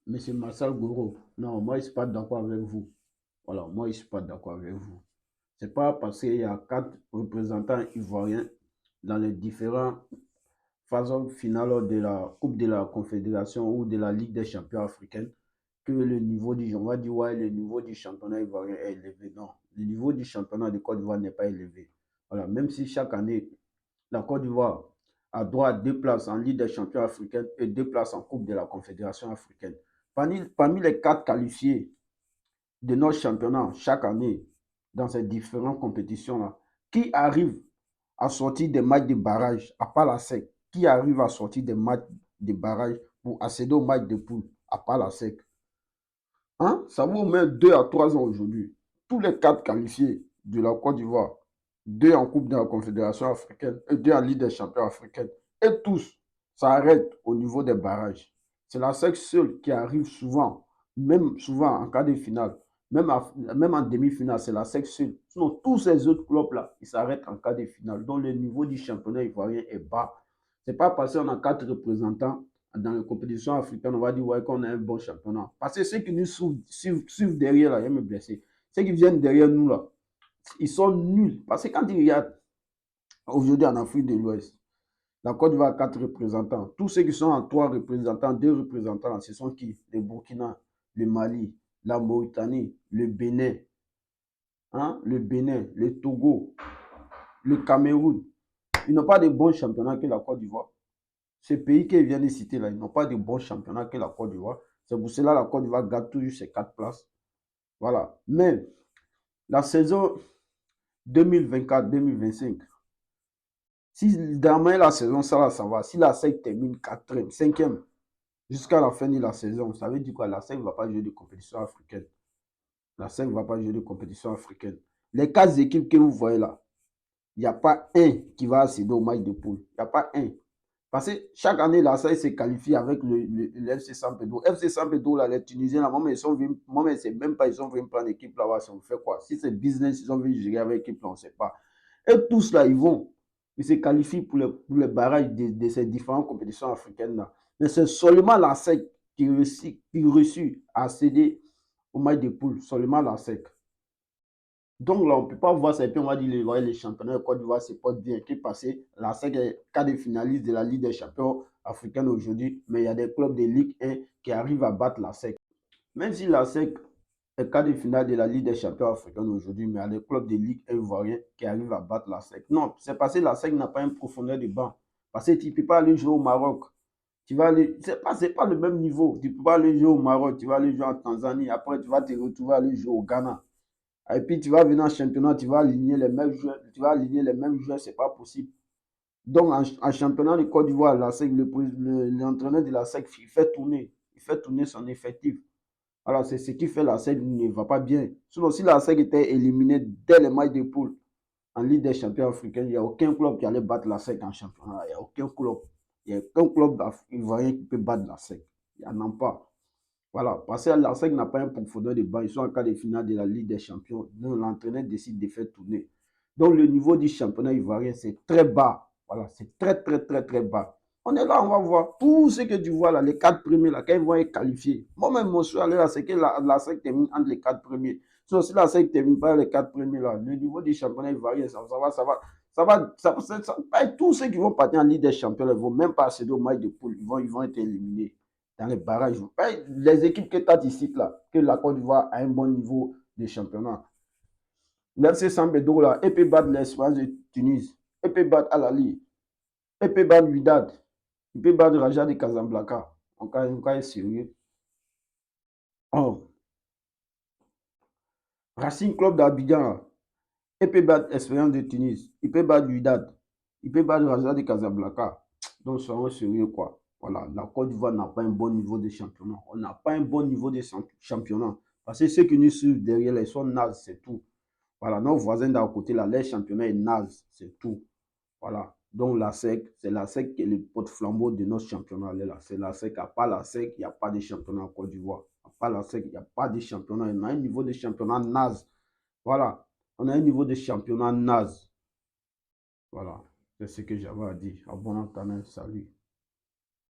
Monsieur Marcel Gouro, non, moi je ne suis pas d'accord avec vous. Voilà, moi je ne suis pas d'accord avec vous. C'est pas parce qu'il y a 4 représentants ivoiriens dans les différentes phases finales de la Coupe de la Confédération ou de la Ligue des champions africaine que le niveau du, on va dire, ouais, le niveau du championnat ivoirien est élevé. Non, le niveau du championnat de Côte d'Ivoire n'est pas élevé. Voilà, même si chaque année, la Côte d'Ivoire a droit à 2 places en Ligue des champions africaine et 2 places en Coupe de la Confédération africaine. Parmi les 4 qualifiés de notre championnat chaque année dans ces différentes compétitions-là, qui arrive à sortir des matchs de barrage, à part la SEC, qui arrive à sortir des matchs de barrage pour accéder aux matchs de poule, à part la SEC. Hein? Ça vaut au moins 2 à 3 ans aujourd'hui. Tous les 4 qualifiés de la Côte d'Ivoire, 2 en Coupe de la Confédération africaine et 2 en Ligue des champions africaine. Et tous, ça arrête au niveau des barrages. C'est la SEC seule qui arrive souvent, même souvent en quart de finale, même en demi-finale, c'est la SEC seule. Sinon, tous ces autres clubs-là, ils s'arrêtent en quart de finale. Donc, le niveau du championnat ivoirien est bas. Ce n'est pas parce qu'on a 4 représentants dans les compétitions africaines, on va dire ouais, qu'on a un bon championnat. Parce que ceux qui nous suivent derrière, là, ils me blesser. Ceux qui viennent derrière nous, là, ils sont nuls. Parce que quand ils regardent aujourd'hui en Afrique de l'Ouest, la Côte d'Ivoire a 4 représentants. Tous ceux qui sont en 3 représentants, 2 représentants, ce sont qui? Le Burkina, le Mali, la Mauritanie, le Bénin, hein? Le Bénin, le Togo, le Cameroun. Ils n'ont pas de bons championnats que la Côte d'Ivoire. Ces pays qu'ils viennent de citer là, ils n'ont pas de bons championnats que la Côte d'Ivoire. C'est pour cela que la Côte d'Ivoire garde toujours ses 4 places. Voilà. Mais la saison 2024-2025, si demain la saison, ça va. Si la SEC termine 4e, 5e, jusqu'à la fin de la saison, ça veut dire quoi? La SEC ne va pas jouer de compétition africaine. La SEC ne va pas jouer de compétition africaine. Les 4 équipes que vous voyez là, il n'y a pas un qui va accéder au match de poule. Il n'y a pas un. Parce que chaque année, la SAE se qualifie avec le FC Sampdoria. FC Sampdoria, les Tunisiens, là, moi, c'est même pas, ils sont venus prendre l'équipe là-bas, on fait quoi? Si c'est business, ils ont venus gérer avec l'équipe là, on ne sait pas. Et tous là, ils se qualifient pour les barrages de ces différentes compétitions africaines-là. Mais c'est seulement la SEC qui réussit à accéder au match de poule, seulement la SEC. Donc là, on ne peut pas voir ça et puis on va dire les championnats de Côte d'Ivoire, c'est pas bien. Qui est passé, la SEC est quart de finaliste de la Ligue des champions africaine aujourd'hui, mais il y a des clubs de Ligue 1 qui arrivent à battre la SEC. Même si la SEC est quart de finale de la Ligue des champions africaine aujourd'hui, mais il y a des clubs de Ligue 1 ivoiriens qui arrivent à battre la SEC. Non, c'est parce que la SEC n'a pas une profondeur de banc. Parce que tu ne peux pas aller jouer au Maroc. Tu vas aller, c'est pas le même niveau. Tu ne peux pas aller jouer au Maroc, tu vas aller jouer en Tanzanie, après tu vas te retrouver à aller jouer au Ghana. Et puis tu vas venir en championnat, tu vas aligner les mêmes joueurs, c'est pas possible. Donc en championnat de Côte d'Ivoire, l'entraîneur de la SEC, il fait tourner son effectif. Alors c'est ce qui fait la SEC ne va pas bien. Sinon, si la SEC était éliminée dès les matchs de poule en Ligue des champions africains, il n'y a aucun club qui allait battre la SEC en championnat. Il n'y a aucun club. Il n'y a aucun club ivoirien qui peut battre la SEC. Il n'y en a pas. Voilà, parce que la SEC n'a pas un profondeur de banc. Ils sont en quart de finale de la Ligue des champions. Donc l'entraîneur décide de faire tourner. Donc le niveau du championnat ivoirien, c'est très bas. Voilà, c'est très, très, très, très bas. On est là, on va voir. Tout ce que tu vois là, les 4 premiers là, quand ils vont être qualifiés. Moi-même, mon choix là, c'est que la SEC termine entre les 4 premiers. Sauf si la SEC termine pas les 4 premiers là, le niveau du championnat ivoirien, tous ceux qui vont partir en Ligue des champions, ils ne vont même pas accéder au match de poule. Ils vont être éliminés dans les barrages. Les équipes que tu as ici, là, que la Côte d'Ivoire a un bon niveau de championnat. L'FC Sampdoria, là, et peut battre l'Espérance de Tunis, et peut battre Al-Ali, et peut battre Wydad, il peut battre Raja de Casablanca. En cas est sérieux. Oh. Racing Club d'Abidjan, il peut battre Espérance de Tunis, il peut battre Wydad, il peut battre Raja de Casablanca. Donc, soyons sérieux, quoi. Voilà, la Côte d'Ivoire n'a pas un bon niveau de championnat. On n'a pas un bon niveau de championnat. Parce que ceux qui nous suivent derrière, ils sont nazes, c'est tout. Voilà, nos voisins d'à côté, là, leur championnat est naze, c'est tout. Voilà. Donc, la SEC, c'est la SEC qui est le porte-flambeau de notre championnat. C'est la SEC. À part la SEC, il n'y a pas de championnat en Côte d'Ivoire. À part la SEC, il n'y a pas de championnat. On a un niveau de championnat naze. Voilà. On a un niveau de championnat naze. Voilà. C'est ce que j'avais à dire. À bon entendeur, salut.